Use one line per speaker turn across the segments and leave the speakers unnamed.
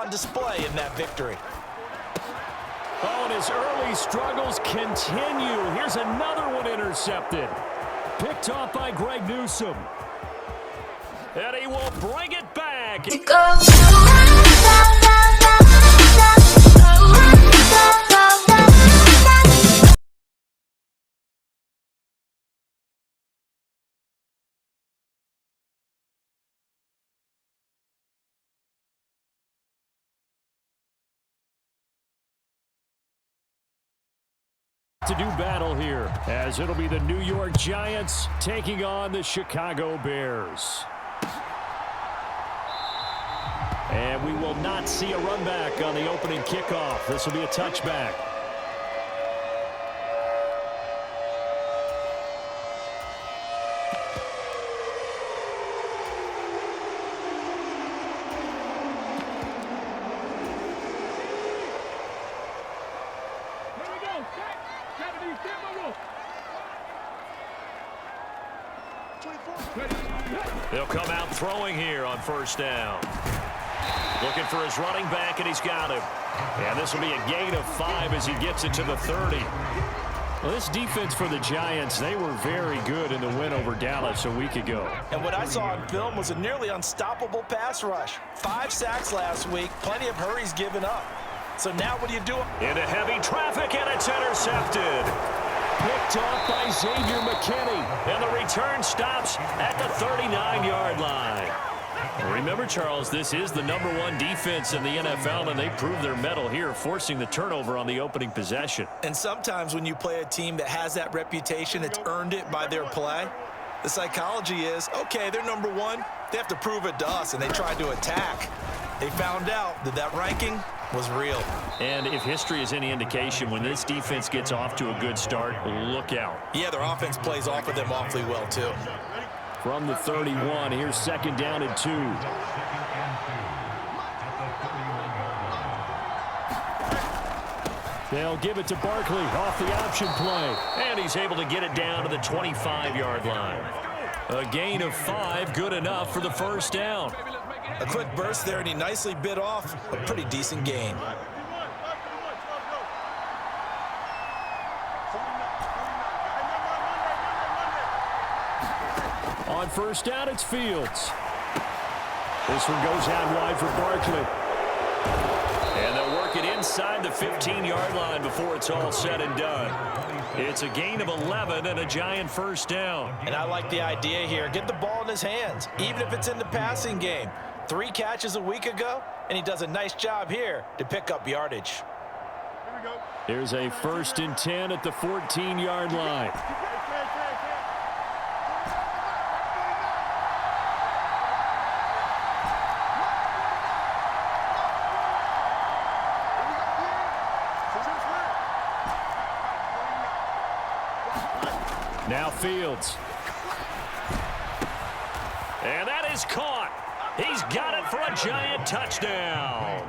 on display in that victory.
Oh, and his early struggles continue. Here's another one intercepted. Picked off by Greg Newsome. And he will bring it back. To do battle here, as it'll be the New York Giants taking on the Chicago Bears. And we will not see a run back on the opening kickoff. This will be a touchback. They'll come out throwing here on first down. Looking for his running back, and he's got him. And this will be a gain of 5 as he gets it to the 30. Well, this defense for the Giants, they were very good in the win over Dallas a week ago.
And what I saw on film was a nearly unstoppable pass rush. 5 sacks last week, plenty of hurries given up. So now what do you do?
Into heavy traffic, and it's intercepted. Picked off by Xavier McKinney. And the return stops at the 39-yard line. Remember, Charles, this is the #1 defense in the NFL, and they proved their mettle here, forcing the turnover on the opening possession.
And sometimes when you play a team that has that reputation, it's earned it by their play. The psychology is, okay, they're #1. They have to prove it to us, and they tried to attack. They found out that that ranking was real.
And if history is any indication, when this defense gets off to a good start, look out.
Yeah, their offense plays off of them awfully well, too.
From the 31, here's 2nd down and 2. They'll give it to Barkley off the option play. And he's able to get it down to the 25-yard line. A gain of 5, good enough for the first down.
A quick burst there, and he nicely bit off a pretty decent gain.
On first down, it's Fields. This one goes out wide for Barkley. And they'll work it inside the 15-yard line before it's all said and done. It's a gain of 11 and a Giant first down.
And I like the idea here. Get the ball in his hands, even if it's in the passing game. 3 catches a week ago, and he does a nice job here to pick up yardage.
Here we go.
Here's a 1st and 10 at the 14-yard line. Now Fields. And that is caught. He's got it for a Giant touchdown.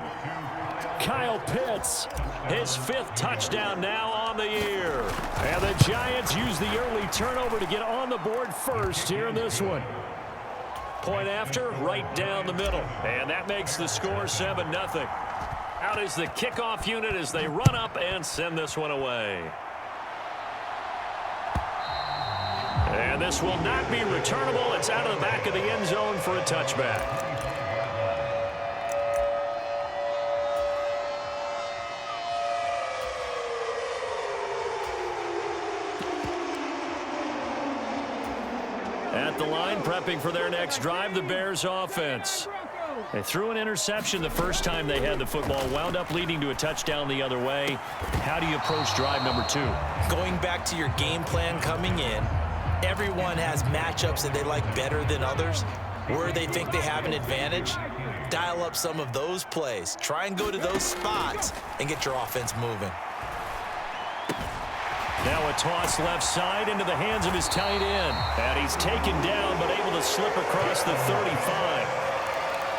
Kyle Pitts, his 5th touchdown now on the year. And the Giants use the early turnover to get on the board first here in this one. Point after, right down the middle. And that makes the score 7-0. Out is the kickoff unit as they run up and send this one away. And this will not be returnable. It's out of the back of the end zone for a touchback. At the line, prepping for their next drive, the Bears offense. They threw an interception the first time they had the football, wound up leading to a touchdown the other way. How do you approach drive number 2?
Going back to your game plan coming in, everyone has matchups that they like better than others. Where they think they have an advantage, dial up some of those plays. Try and go to those spots and get your offense moving.
Now a toss left side into the hands of his tight end. And he's taken down but able to slip across the 35.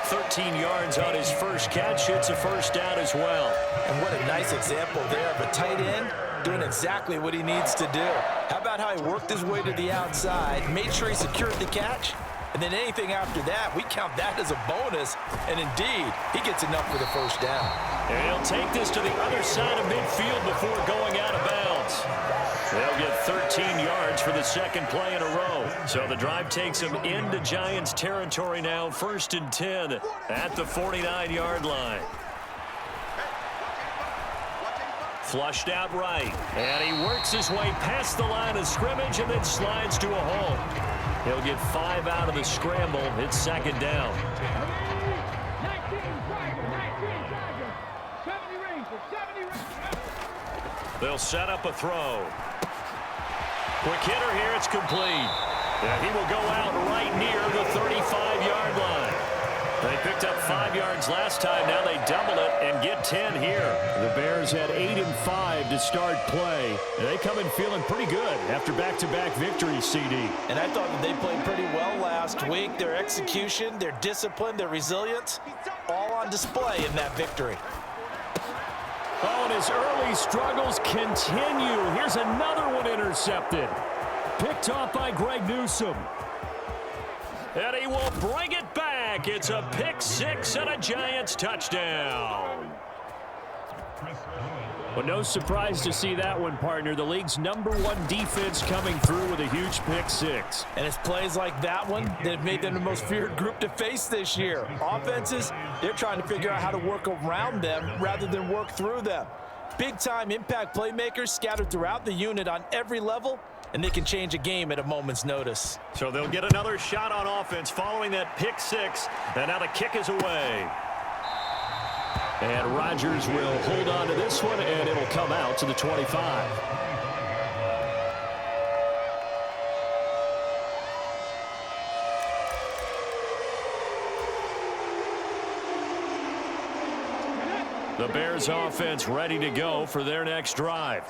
13 yards on his first catch. It's a first down as well.
And what a nice example there of a tight end doing exactly what he needs to do. How about how he worked his way to the outside, made sure he secured the catch, And then anything after that, we count that as a bonus. And indeed, he gets enough for the first down.
And he'll take this to the other side of midfield before going out of bounds. They'll get 13 yards for the second play in a row. So the drive takes them into Giants territory now, 1st and 10 at the 49-yard line. Flushed out right, and he works his way past the line of scrimmage and then slides to a hole. He'll get 5 out of the scramble. It's 2nd down. They'll set up a throw. Quick hitter here. It's complete. And he will go out right near the 35-yard line. They picked up 5 yards last time. Now they double it and get 10 here. The Bears had 8 and 5 to start play. And they come in feeling pretty good after back-to-back victories, CD.
And I thought that they played pretty well last week. Their execution, their discipline, their resilience, all on display in that victory.
Oh, and his early struggles continue. Here's another one intercepted. Picked off by Greg Newsome. And he will bring it back. It's a pick 6 and a Giants touchdown. Well, no surprise to see that one, partner. The league's #1 defense coming through with a huge pick 6.
And it's plays like that one that have made them the most feared group to face this year. Offenses, they're trying to figure out how to work around them rather than work through them. Big-time impact playmakers scattered throughout the unit on every level, and they can change a game at a moment's notice.
So they'll get another shot on offense following that pick 6, and now the kick is away. And Rodgers will hold on to this one, and it'll come out to the 25. The Bears offense ready to go for their next drive.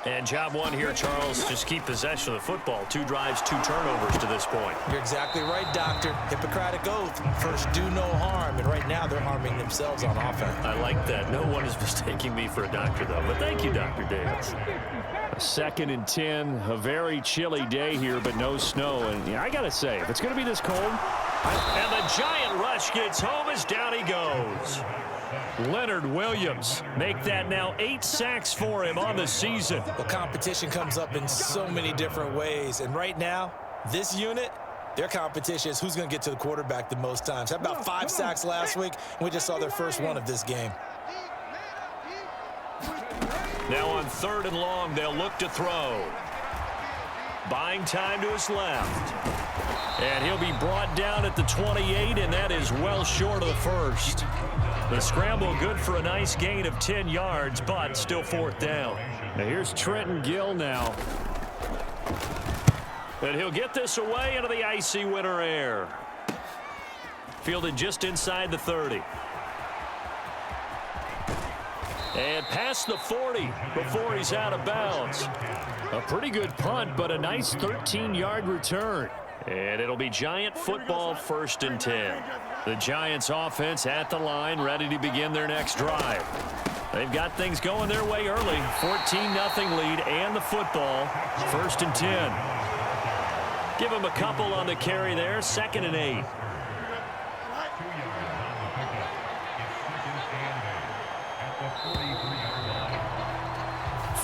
And job one here, Charles, just keep possession of the football. 2 drives, 2 turnovers to this point.
You're exactly right, Doctor. Hippocratic oath. First, do no harm. And right now, they're harming themselves on offense.
I like that. No one is mistaking me for a doctor, though. But thank you, Dr. Davis. 2nd and 10. A very chilly day here, but no snow. And I got to say, if it's going to be this cold. And the giant rush gets home as down he goes. Leonard Williams make that now 8 sacks for him on the season.
The competition comes up in so many different ways. And right now, this unit, their competition is who's going to get to the quarterback the most times. How about 5 sacks last week? We just saw their first one of this game.
Now on 3rd and long, they'll look to throw. Buying time to his left. And he'll be brought down at the 28, and that is well short of the first. The scramble good for a nice gain of 10 yards, but still 4th down. Now here's Trenton Gill now. And he'll get this away into the icy winter air. Fielded just inside the 30. And past the 40 before he's out of bounds. A pretty good punt, but a nice 13-yard return. And it'll be Giant football, 1st and 10. The Giants offense at the line, ready to begin their next drive. They've got things going their way early. 14-0 lead and the football. 1st and 10. Give them a couple on the carry there. 2nd and 8.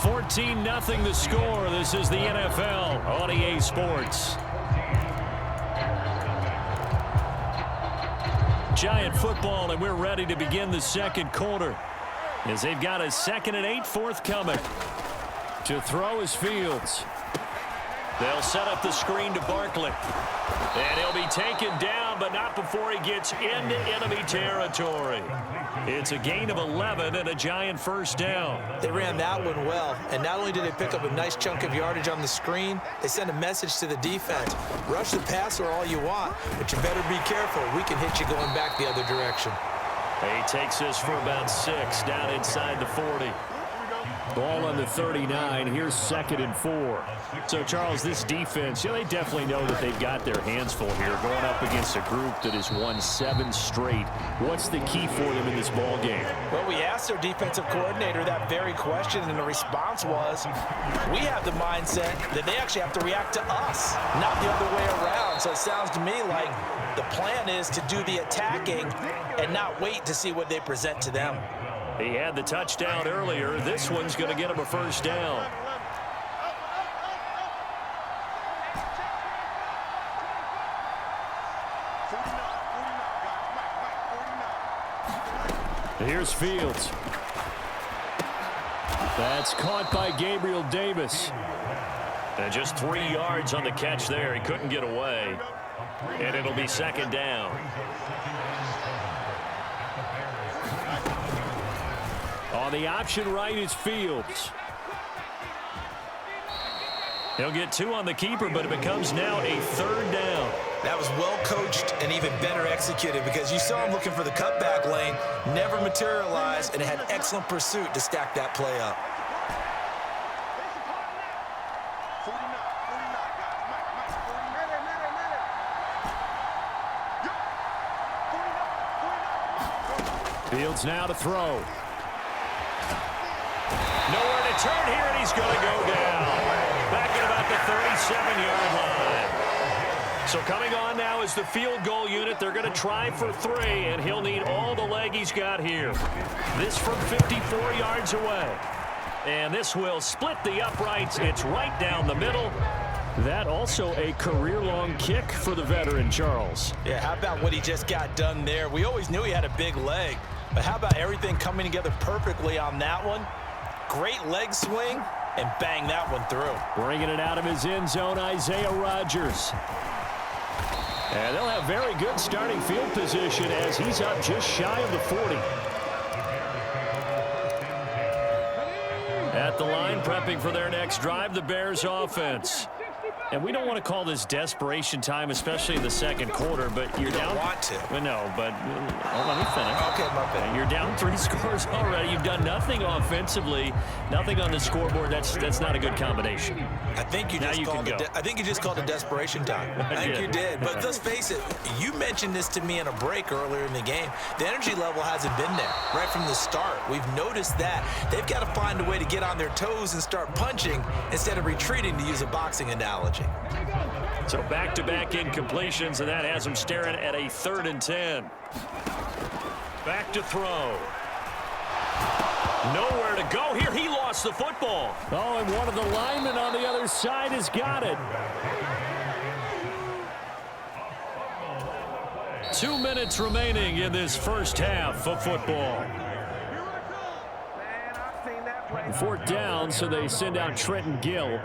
$14-0 the score. This is the NFL on EA Sports. Giant football, and we're ready to begin the second quarter as they've got a 2nd and 8 forthcoming. To throw is Fields. They'll set up the screen to Barkley. And he'll be taken down, but not before he gets into enemy territory. It's a gain of 11 and a Giant first down.
They ran that one well, and not only did they pick up a nice chunk of yardage on the screen, they sent a message to the defense. Rush the passer all you want, but you better be careful. We can hit you going back the other direction.
He takes this for about 6 down inside the 40. Ball on the 39. Here's 2nd and 4. So, Charles, this defense, they definitely know that they've got their hands full here going up against a group that has won 7 straight. What's the key for them in this ball game?
Well, we asked their defensive coordinator that very question, and the response was, we have the mindset that they actually have to react to us, not the other way around. So it sounds to me like the plan is to do the attacking and not wait to see what they present to them.
He had the touchdown earlier. This one's going to get him a first down. Here's Fields. That's caught by Gabriel Davis. And just 3 yards on the catch there. He couldn't get away. And it'll be 2nd down. On the option right is Fields. He'll get 2 on the keeper, but it becomes now a 3rd down.
That was well coached and even better executed because you saw him looking for the cutback lane, never materialized, and had excellent pursuit to stack that play up.
Fields now to throw. Nowhere to turn here, and he's going to go down. Back at about the 37-yard line. So coming on now is the field goal unit. They're going to try for 3, and he'll need all the leg he's got here. This from 54 yards away. And this will split the uprights. It's right down the middle. That also a career-long kick for the veteran, Charles.
Yeah, how about what he just got done there? We always knew he had a big leg, but how about everything coming together perfectly on that one? Great leg swing, and bang that one through.
Bringing it out of his end zone, Isaiah Rodgers. And they'll have very good starting field position as he's up just shy of the 40. At the line, prepping for their next drive, the Bears offense. And we don't want to call this desperation time, especially in the second quarter, but you're down.
You don't want to.
But no, but let me finish.
Okay, my bad.
You're down 3 scores already. You've done nothing offensively, nothing on the scoreboard. That's not a good combination.
I think you just called it desperation time. I think you did. But let's face it, you mentioned this to me in a break earlier in the game. The energy level hasn't been there right from the start. We've noticed that. They've got to find a way to get on their toes and start punching instead of retreating, to use a boxing analogy.
So back-to-back incompletions, and that has them staring at a 3rd and 10. Back to throw. Nowhere to go here. He lost the football. Oh, and one of the linemen on the other side has got it. 2 minutes remaining in this first half of football. 4th down, so they send out Trenton Gill.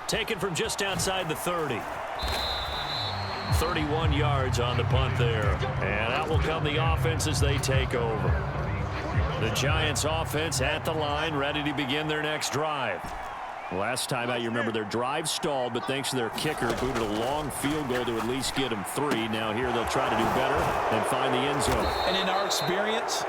Taken from just outside the 30. 31 yards on the punt there. And out will come the offense as they take over. The Giants offense at the line, ready to begin their next drive. Last time out, you remember their drive stalled, but thanks to their kicker, booted a long field goal to at least get them 3. Now here they'll try to do better and find the end zone.
And in our experience,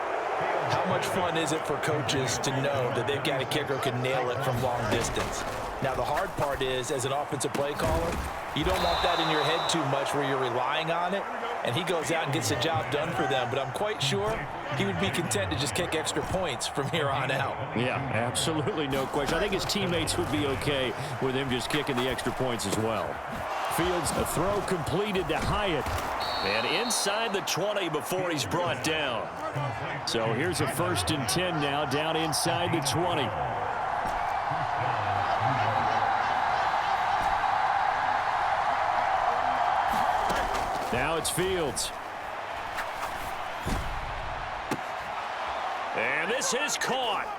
how much fun is it for coaches to know that they've got a kicker who can nail it from long distance? Now, the hard part is, as an offensive play caller, you don't want that in your head too much where you're relying on it, and he goes out and gets the job done for them. But I'm quite sure he would be content to just kick extra points from here on out.
Yeah, absolutely no question. I think his teammates would be okay with him just kicking the extra points as well. Fields, a throw completed to Hyatt. And inside the 20 before he's brought down. So here's a 1st and 10 now, down inside the 20. Now it's Fields. And this is caught.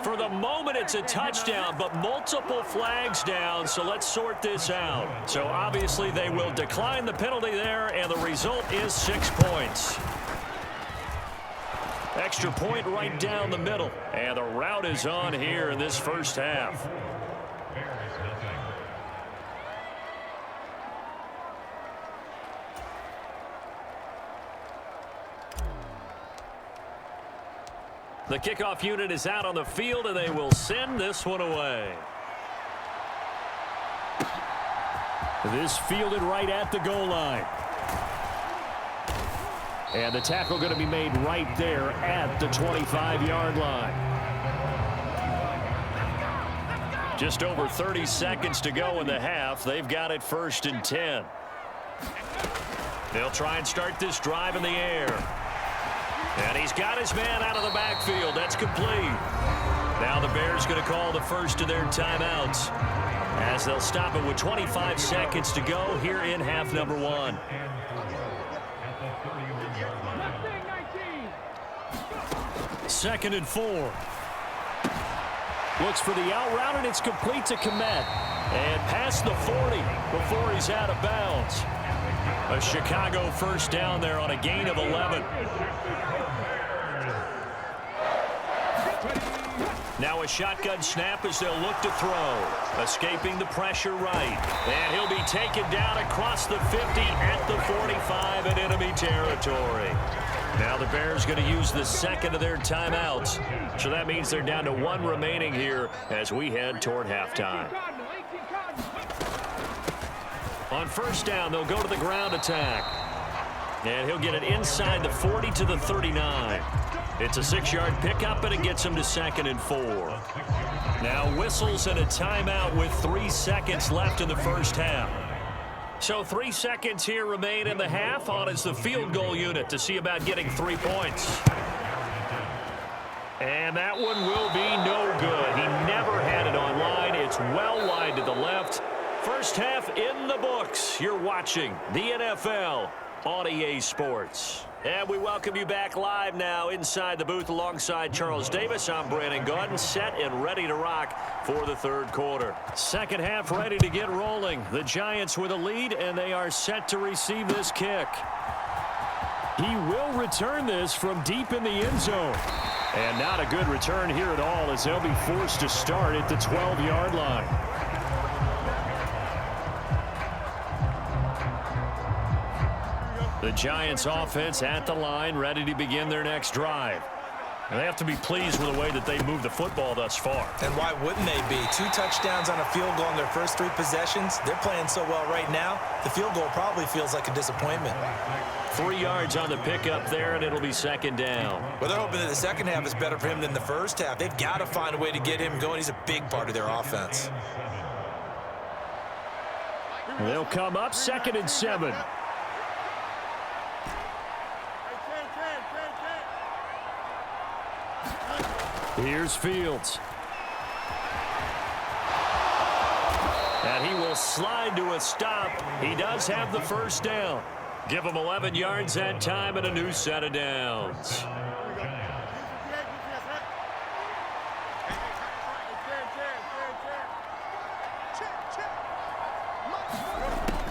For the moment, it's a touchdown, but multiple flags down, so let's sort this out. So obviously they will decline the penalty there, and the result is 6 points. Extra point right down the middle, and the route is on here in this first half. The kickoff unit is out on the field, and they will send this one away. This fielded right at the goal line. And the tackle going to be made right there at the 25-yard line. Just over 30 seconds to go in the half. They've got it 1st and 10. They'll try and start this drive in the air. And he's got his man out of the backfield. That's complete. Now the Bears going to call the first of their timeouts, as they'll stop it with 25 seconds to go here in half number 1. Second and 4. Looks for the out route, and it's complete to Kmet. And past the 40 before he's out of bounds. A Chicago first down there on a gain of 11. Now a shotgun snap as they'll look to throw. Escaping the pressure right. And he'll be taken down across the 50 at the 45 in enemy territory. Now the Bears going to use the second of their timeouts. So that means they're down to 1 remaining here as we head toward halftime. On first down, they'll go to the ground attack. And he'll get it inside the 40 to the 39. It's a 6-yard pickup, and it gets him to 2nd and 4. Now whistles and a timeout with 3 seconds left in the first half. So 3 seconds here remain in the half. On is the field goal unit to see about getting 3 points. And that one will be no good. He never had it on line. It's well wide to the left. First half in the books. You're watching the NFL on EA Sports. And we welcome you back live now inside the booth alongside Charles Davis. I'm Brandon Gaudin, set and ready to rock for the third quarter. Second half ready to get rolling. The Giants with a lead, and they are set to receive this kick. He will return this from deep in the end zone. And not a good return here at all, as they'll be forced to start at the 12-yard line. The Giants offense at the line, ready to begin their next drive. And they have to be pleased with the way that they moved the football thus far.
And why wouldn't they be? 2 touchdowns on a field goal in their first 3 possessions. They're playing so well right now, the field goal probably feels like a disappointment.
3 yards on the pickup there, and it'll be 2nd down.
Well, they're hoping that the second half is better for him than the first half. They've got to find a way to get him going. He's a big part of their offense.
They'll come up 2nd and 7. Here's Fields. And he will slide to a stop. He does have the first down. Give him 11 yards that time and a new set of downs.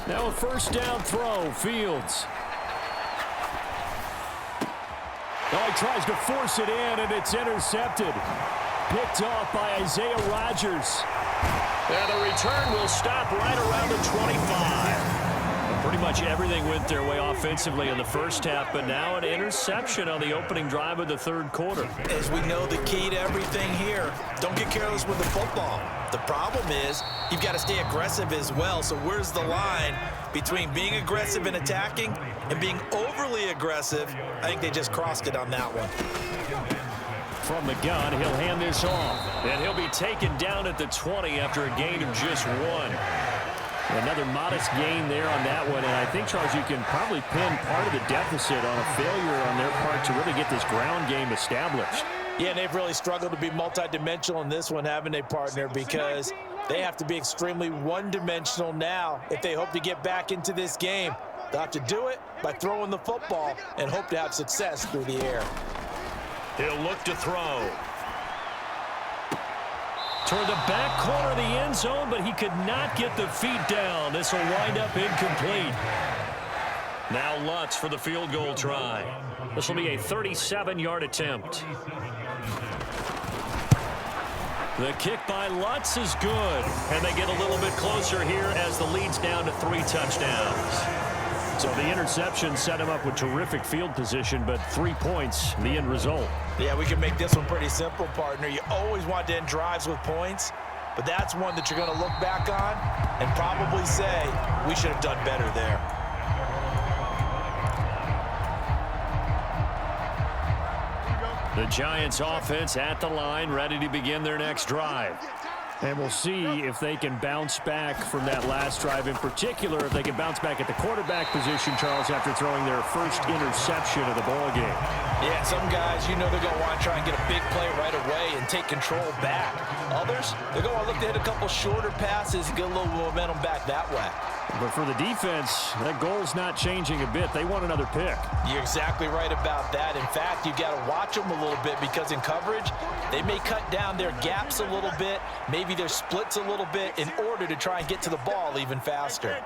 Now a first down throw, Fields. Oh, he tries to force it in, and it's intercepted. Picked off by Isaiah Rodgers. And the return will stop right around the 25. Pretty much everything went their way offensively in the first half, but now an interception on the opening drive of the third quarter.
As we know, the key to everything here, don't get careless with the football. The problem is you've got to stay aggressive as well. So where's the line between being aggressive and attacking and being overly aggressive? I think they just crossed it on that one.
From the gun, he'll hand this off. And he'll be taken down at the 20 after a gain of just 1. Another modest gain there on that one. And I think, Charles, you can probably pin part of the deficit on a failure on their part to really get this ground game established.
Yeah, and they've really struggled to be multidimensional in this one, haven't they, partner? Because they have to be extremely one-dimensional now if they hope to get back into this game. They'll have to do it by throwing the football and hope to have success through the air.
He'll look to throw. Toward the back corner of the end zone, but he could not get the feet down. This will wind up incomplete. Now Lutz for the field goal try. This will be a 37-yard attempt. The kick by Lutz is good, and they get a little bit closer here as the lead's down to 3 touchdowns. So the interception set him up with terrific field position, but 3 points, the end result.
Yeah, we can make this one pretty simple, partner. You always want to end drives with points, but that's one that you're going to look back on and probably say, we should have done better there.
The Giants offense at the line, ready to begin their next drive. And we'll see if they can bounce back from that last drive, in particular if they can bounce back at the quarterback position, Charles, after throwing their first interception of the ballgame.
Yeah, some guys, you know they're going to want to try and get a big play right away and take control back. Others, they're going to look to hit a couple shorter passes and get a little momentum back that way.
But for the defense, that goal's not changing a bit. They want another pick.
You're exactly right about that. In fact, you got to watch them a little bit because in coverage, they may cut down their gaps a little bit, maybe their splits a little bit in order to try and get to the ball even faster.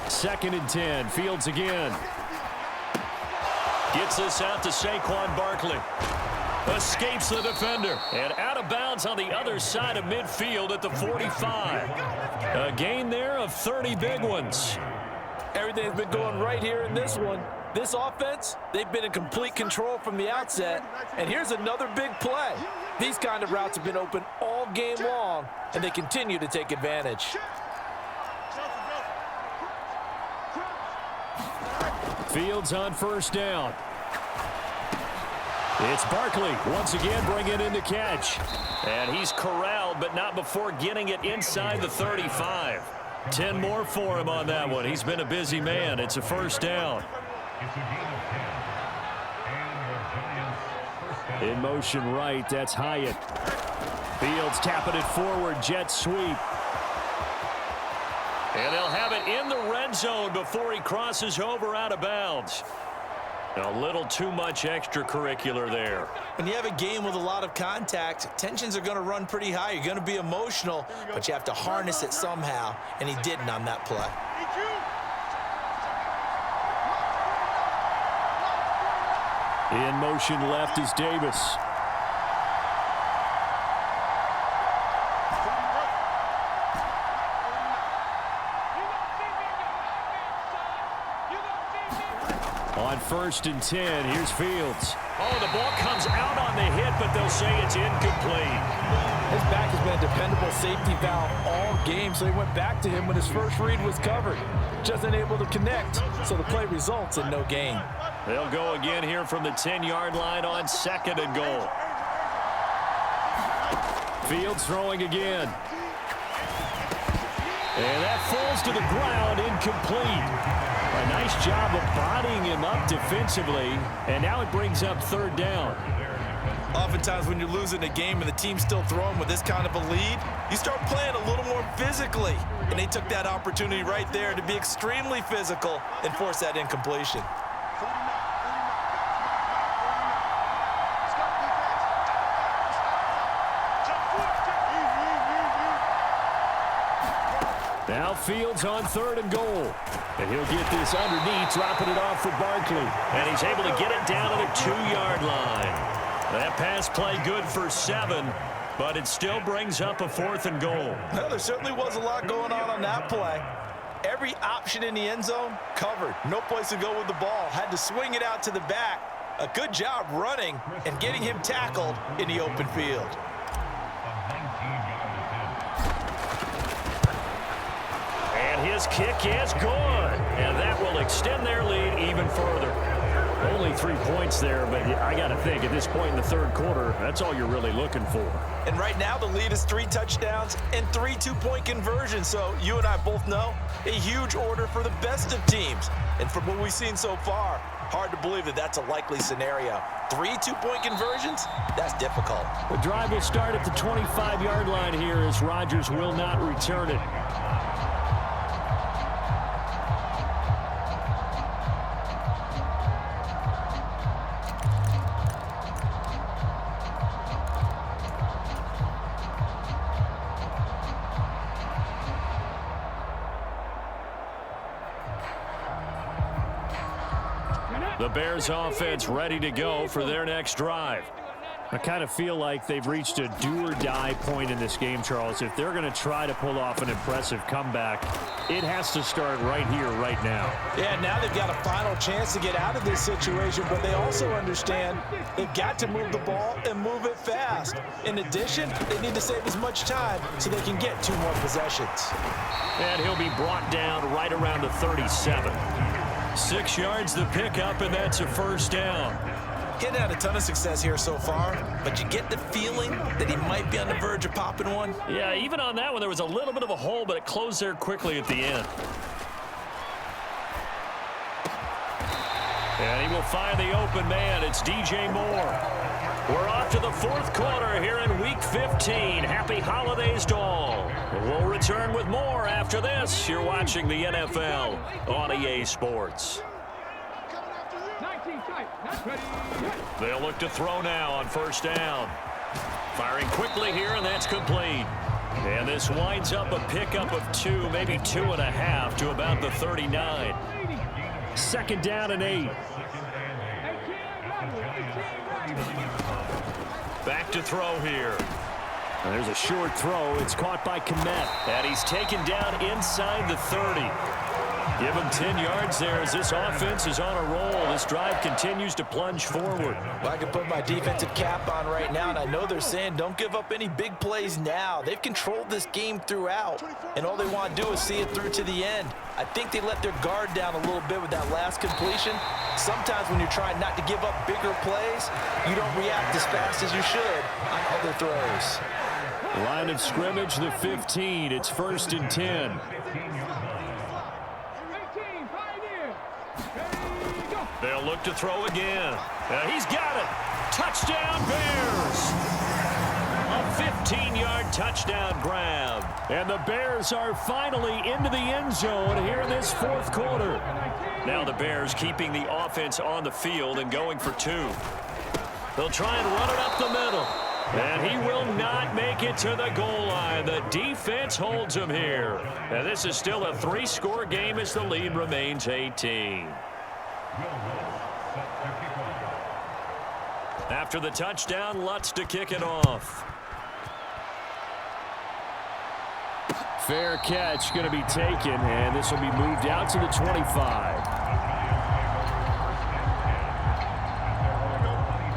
Second and 10. Fields again. Gets this out to Saquon Barkley. Escapes the defender. And out of bounds on the other side of midfield at the 45. A gain there of 30 big ones.
Everything's been going right here in this one. This offense, they've been in complete control from the outset. And here's another big play. These kind of routes have been open all game long, and they continue to take advantage.
Fields on first down. It's Barkley once again bringing in the catch. And he's corralled, but not before getting it inside the 35. 10 more for him on that one. He's been a busy man. It's a first down. In motion right, that's Hyatt. Fields tapping it forward, jet sweep. And they'll have it in the red zone before he crosses over out of bounds. A little too much extracurricular there.
When you have a game with a lot of contact, tensions are going to run pretty high. You're going to be emotional, but you have to harness it somehow, and he didn't on that play.
In motion left is Davis. On first and 10, here's Fields. Oh, the ball comes out on the hit, but they'll say it's incomplete.
His back has been a dependable safety valve all game, so he went back to him when his first read was covered. Just unable to connect, so the play results in no gain.
They'll go again here from the 10-yard line on second and goal. Fields throwing again. And that falls to the ground, incomplete. A nice job of bodying him up defensively, and now it brings up third down.
Oftentimes when you're losing a game and the team's still throwing with this kind of a lead, you start playing a little more physically. And they took that opportunity right there to be extremely physical and force that incompletion.
Now Fields on third and goal. And he'll get this underneath, dropping it off for Barkley. And he's able to get it down to the 2-yard line. That pass play good for 7, but it still brings up a fourth and goal.
Well, there certainly was a lot going on that play. Every option in the end zone covered. No place to go with the ball. Had to swing it out to the back. A good job running and getting him tackled in the open field.
His kick is good, and that will extend their lead even further. Only 3 points there, but I got to think at this point in the third quarter, that's all you're really looking for.
And right now the lead is 3 touchdowns and 3 two-point conversions. So you and I both know a huge order for the best of teams. And from what we've seen so far, hard to believe that that's a likely scenario. 3 two-point conversions? That's difficult.
The drive will start at the 25-yard line here as Rodgers will not return it. The Bears offense ready to go for their next drive. I kind of feel like they've reached a do-or-die point in this game, Charles. If they're going to try to pull off an impressive comeback, it has to start right here, right now.
Yeah, now they've got a final chance to get out of this situation, but they also understand they've got to move the ball and move it fast. In addition, they need to save as much time so they can get 2 more possessions.
And he'll be brought down right around the 37. 6 yards the pickup, and that's a first down.
He's had a ton of success here so far, but you get the feeling that he might be on the verge of popping one.
Yeah, even on that one, there was a little bit of a hole, but it closed there quickly at the end. And he will find the open man. It's DJ Moore. We're off to the 4th quarter here in Week 15. Happy holidays to all. We'll return with more after this. You're watching the NFL on EA Sports. They'll look to throw now on first down. Firing quickly here, and that's complete. And this winds up a pickup of 2, maybe 2.5 to about the 39. 2nd down and 8. Back to throw here. And there's a short throw. It's caught by Kmet. And he's taken down inside the 30. Give him 10 yards there as this offense is on a roll. This drive continues to plunge forward.
Well, I can put my defensive cap on right now, and I know they're saying don't give up any big plays now. They've controlled this game throughout, and all they want to do is see it through to the end. I think they let their guard down a little bit with that last completion. Sometimes when you're trying not to give up bigger plays, you don't react as fast as you should on other throws.
Line of scrimmage, the 15. It's 1st and 10. They'll look to throw again. He's got it. Touchdown, Bears. A 15-yard touchdown grab. And the Bears are finally into the end zone here in this 4th quarter. Now the Bears keeping the offense on the field and going for 2. They'll try and run it up the middle. And he will not make it to the goal line. The defense holds him here. And this is still a 3-score game as the lead remains 18. After the touchdown, Lutz to kick it off. Fair catch going to be taken, and this will be moved out to the 25.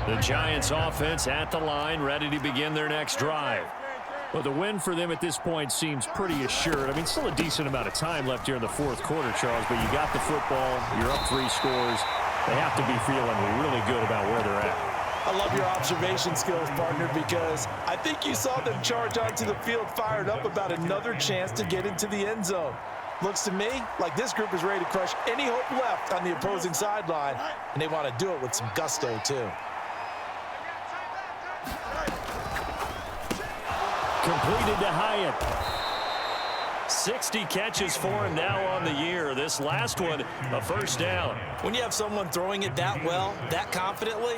The Giants offense at the line, ready to begin their next drive. Well, the win for them at this point seems pretty assured. I mean, still a decent amount of time left here in the 4th quarter, Charles, but you got the football, you're up 3 scores. They have to be feeling really good about where they're at.
I love your observation skills, partner, because I think you saw them charge onto the field fired up about another chance to get into the end zone. Looks to me like this group is ready to crush any hope left on the opposing sideline, and they want to do it with some gusto, too.
Completed to Hyatt. 60 catches for him now on the year. This last one, a first down.
When you have someone throwing it that well, that confidently,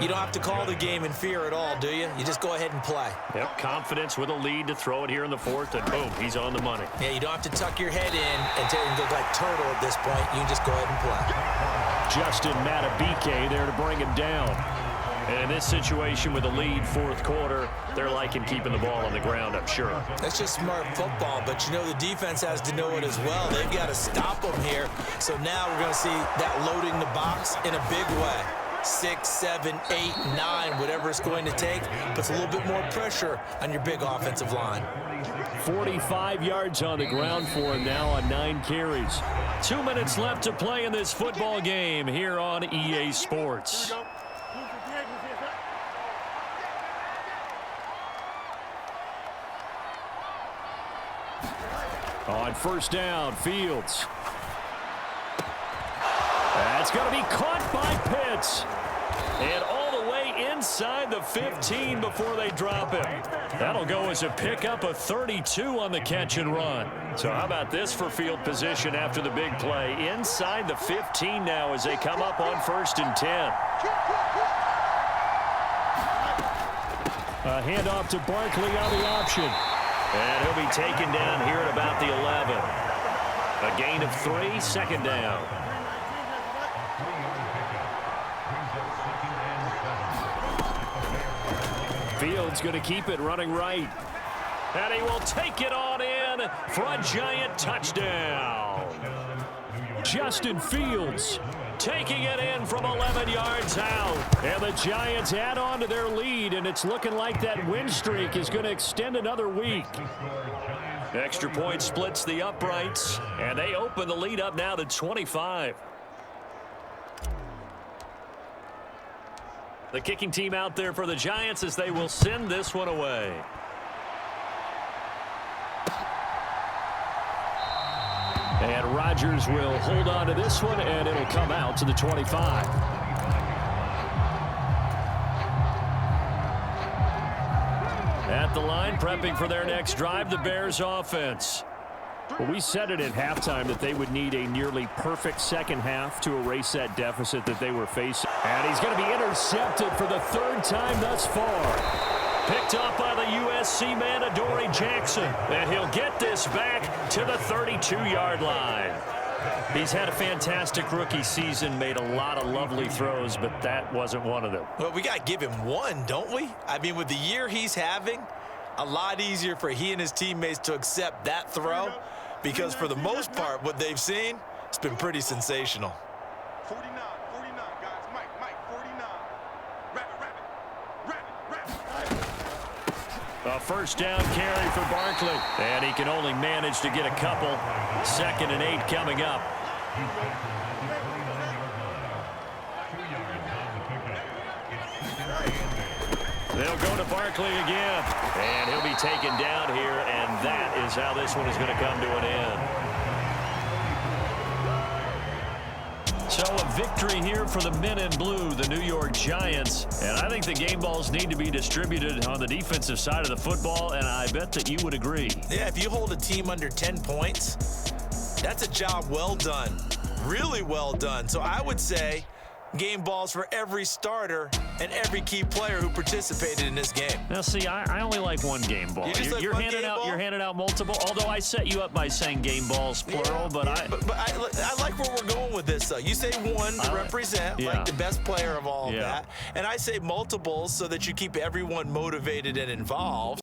you don't have to call the game in fear at all, do you? You just go ahead and play.
Yep, confidence with a lead to throw it here in the 4th, and boom, he's on the money.
Yeah, you don't have to tuck your head in and look like turtle at this point. You can just go ahead and play.
Justin Matabike there to bring him down. And in this situation with a lead 4th quarter, they're liking keeping the ball on the ground, I'm sure.
That's just smart football, but you know the defense has to know it as well. They've got to stop them here. So now we're going to see that loading the box in a big way. 6, 7, 8, 9, whatever it's going to take, puts a little bit more pressure on your big offensive line.
45 yards on the ground for him now on 9 carries. 2 minutes left to play in this football game here on EA Sports. On first down, Fields. That's going to be caught by Pitts. And all the way inside the 15 before they drop him. That'll go as a pickup of 32 on the catch and run. So how about this for field position after the big play? Inside the 15 now as they come up on 1st and 10. A handoff to Barkley on the option. And he'll be taken down here at about the 11. A gain of 3, 2nd down. Fields going to keep it running right. And he will take it on in for a giant touchdown. Justin Fields taking it in from 11 yards out. And the Giants add on to their lead, and it's looking like that win streak is going to extend another week. Extra point splits the uprights, and they open the lead up now to 25. The kicking team out there for the Giants as they will send this one away. And Rodgers will hold on to this one, and it'll come out to the 25. At the line, prepping for their next drive, the Bears offense. Well, we said it at halftime that they would need a nearly perfect second half to erase that deficit that they were facing. And he's going to be intercepted for the third time thus far. Picked up by the USC man, Adoree Jackson. And he'll get this back to the 32-yard line. He's had a fantastic rookie season, made a lot of lovely throws, but that wasn't one of them.
Well, we got to give him one, don't we? I mean, with the year he's having, a lot easier for he and his teammates to accept that throw because for the most part, what they've seen, it's been pretty sensational.
49, guys. Mike, 49.
A first down carry for Barkley. And he can only manage to get a couple. 2nd and 8 coming up. They'll go to Barkley again. And he'll be taken down here, and that is how this one is going to come to an end. So a victory here for the men in blue, the New York Giants. And I think the game balls need to be distributed on the defensive side of the football, and I bet that you would agree.
Yeah, if you hold a team under 10 points, that's a job well done. Really well done. So I would say game balls for every starter and every key player who participated in this game.
Now, see, I only like one game ball. You're handing out multiple. Although I set you up by saying game balls plural, but
I like where we're going with this. Though you say one to represent like the best player of all of that, and I say multiples so that you keep everyone motivated and involved.